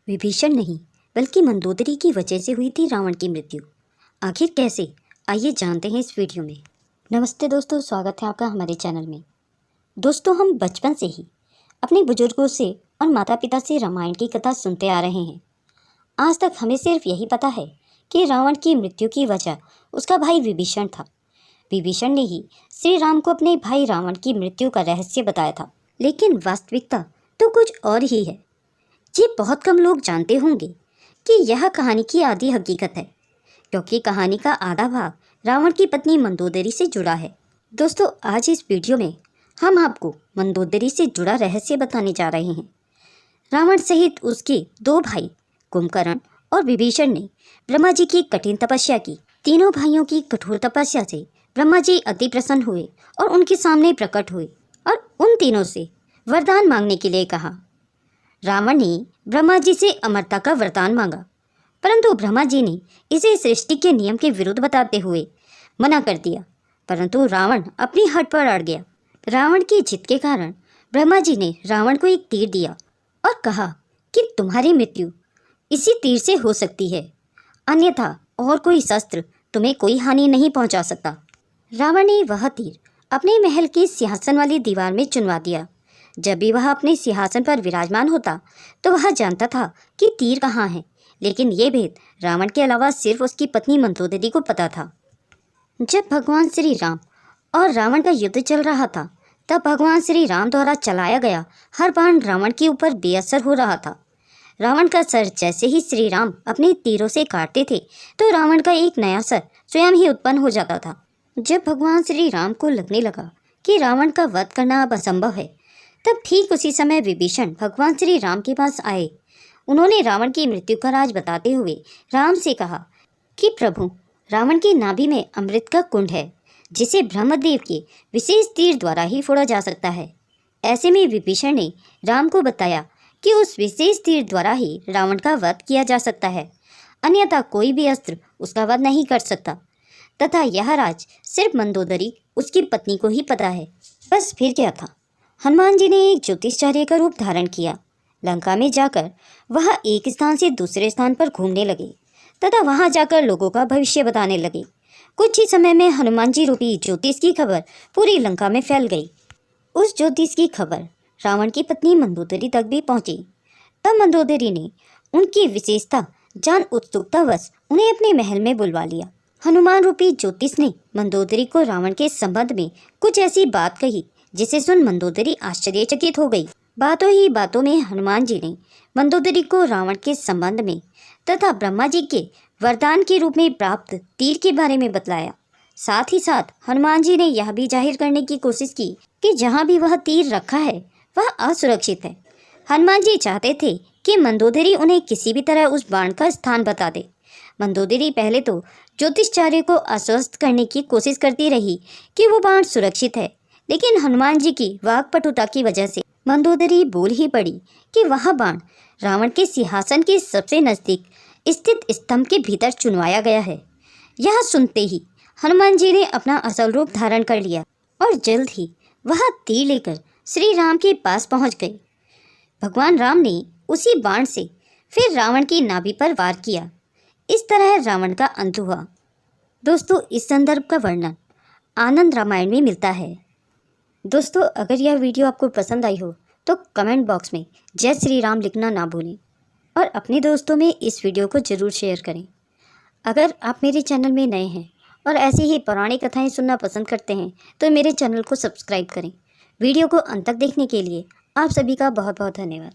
विभीषण नहीं बल्कि मंदोदरी की वजह से हुई थी रावण की मृत्यु। आखिर कैसे, आइए जानते हैं इस वीडियो में। नमस्ते दोस्तों, स्वागत है आपका हमारे चैनल में। दोस्तों, हम बचपन से ही अपने बुजुर्गों से और माता पिता से रामायण की कथा सुनते आ रहे हैं। आज तक हमें सिर्फ यही पता है कि रावण की मृत्यु की वजह उसका भाई विभीषण था। विभीषण ने ही श्री राम को अपने भाई रावण की मृत्यु का रहस्य बताया था, लेकिन वास्तविकता तो कुछ और ही है। ये बहुत कम लोग जानते होंगे कि यह कहानी की आधी हकीकत है, क्योंकि कहानी का आधा भाग रावण की पत्नी मंदोदरी से जुड़ा है। दोस्तों, आज इस वीडियो में हम आपको मंदोदरी से जुड़ा रहस्य बताने जा रहे हैं। रावण सहित उसके दो भाई कुंभकर्ण और विभीषण ने ब्रह्मा जी की कठिन तपस्या की। तीनों भाइयों की कठोर तपस्या से ब्रह्मा जी अति प्रसन्न हुए और उनके सामने प्रकट हुए और उन तीनों से वरदान मांगने के लिए कहा। रावण ने ब्रह्मा जी से अमरता का वरदान मांगा, परंतु ब्रह्मा जी ने इसे सृष्टि के नियम के विरुद्ध बताते हुए मना कर दिया। परंतु रावण अपनी हट पर अड़ गया। रावण की जिद के कारण ब्रह्मा जी ने रावण को एक तीर दिया और कहा कि तुम्हारी मृत्यु इसी तीर से हो सकती है, अन्यथा और कोई शस्त्र तुम्हें कोई हानि नहीं पहुंचा सकता। रावण ने वह तीर अपने महल के सिंहासन वाली दीवार में चुनवा दिया। जब भी वह अपने सिंहासन पर विराजमान होता तो वह जानता था कि तीर कहाँ है, लेकिन ये भेद रावण के अलावा सिर्फ उसकी पत्नी मंदोदरी को पता था। जब भगवान श्री राम और रावण का युद्ध चल रहा था, तब भगवान श्री राम द्वारा चलाया गया हर बाण रावण के ऊपर बेअसर हो रहा था। रावण का सर जैसे ही श्री राम अपने तीरों से काटते थे तो रावण का एक नया सर स्वयं ही उत्पन्न हो जाता था। जब भगवान श्री राम को लगने लगा कि रावण का वध करना अब असंभव है, तब ठीक उसी समय विभीषण भगवान श्री राम के पास आए। उन्होंने रावण की मृत्यु का राज बताते हुए राम से कहा कि प्रभु, रावण की नाभि में अमृत का कुंड है, जिसे ब्रह्मदेव के विशेष तीर द्वारा ही फोड़ा जा सकता है। ऐसे में विभीषण ने राम को बताया कि उस विशेष तीर द्वारा ही रावण का वध किया जा सकता है, अन्यथा कोई भी अस्त्र उसका वध नहीं कर सकता, तथा यह राज सिर्फ मंदोदरी उसकी पत्नी को ही पता है। बस फिर क्या था, हनुमान जी ने एक ज्योतिषाचार्य का रूप धारण किया। लंका में जाकर वह एक स्थान से दूसरे स्थान पर घूमने लगे तथा वहां जाकर लोगों का भविष्य बताने लगे। कुछ ही समय में हनुमान जी रूपी ज्योतिष की खबर पूरी लंका में फैल गई। उस ज्योतिष की खबर रावण की पत्नी मंदोदरी तक भी पहुंची। तब मंदोदरी ने उनकी विशेषता जान उत्सुकतावश उन्हें अपने महल में बुलवा लिया। हनुमान रूपी ज्योतिष ने मंदोदरी को रावण के संबंध में कुछ ऐसी बात कही जिसे सुन मंदोदरी आश्चर्यचकित हो गई। बातों ही बातों में हनुमान जी ने मंदोदरी को रावण के संबंध में तथा ब्रह्मा जी के वरदान के रूप में प्राप्त तीर के बारे में बतलाया। साथ ही साथ हनुमान जी ने यह भी जाहिर करने की कोशिश की कि जहाँ भी वह तीर रखा है वह असुरक्षित है। हनुमान जी चाहते थे कि मंदोदरी उन्हें किसी भी तरह उस बाण का स्थान बता दे। मंदोदरी पहले तो ज्योतिषाचार्य को आश्वस्त करने की कोशिश करती रही कि वो बाण सुरक्षित है, लेकिन हनुमान जी की वाक्पटुता की वजह से मंदोदरी बोल ही पड़ी कि वह बाण रावण के सिंहासन के सबसे नजदीक स्थित स्तंभ के भीतर चुनवाया गया है। यह सुनते ही हनुमान जी ने अपना असल रूप धारण कर लिया और जल्द ही वह तीर लेकर श्री राम के पास पहुंच गए। भगवान राम ने उसी बाण से फिर रावण की नाभि पर वार किया। इस तरह रावण का अंत हुआ। दोस्तों, इस संदर्भ का वर्णन आनंद रामायण में मिलता है। दोस्तों, अगर यह वीडियो आपको पसंद आई हो तो कमेंट बॉक्स में जय श्री राम लिखना ना भूलें और अपने दोस्तों में इस वीडियो को ज़रूर शेयर करें। अगर आप मेरे चैनल में नए हैं और ऐसी ही पौराणिक कथाएं सुनना पसंद करते हैं तो मेरे चैनल को सब्सक्राइब करें। वीडियो को अंत तक देखने के लिए आप सभी का बहुत बहुत धन्यवाद।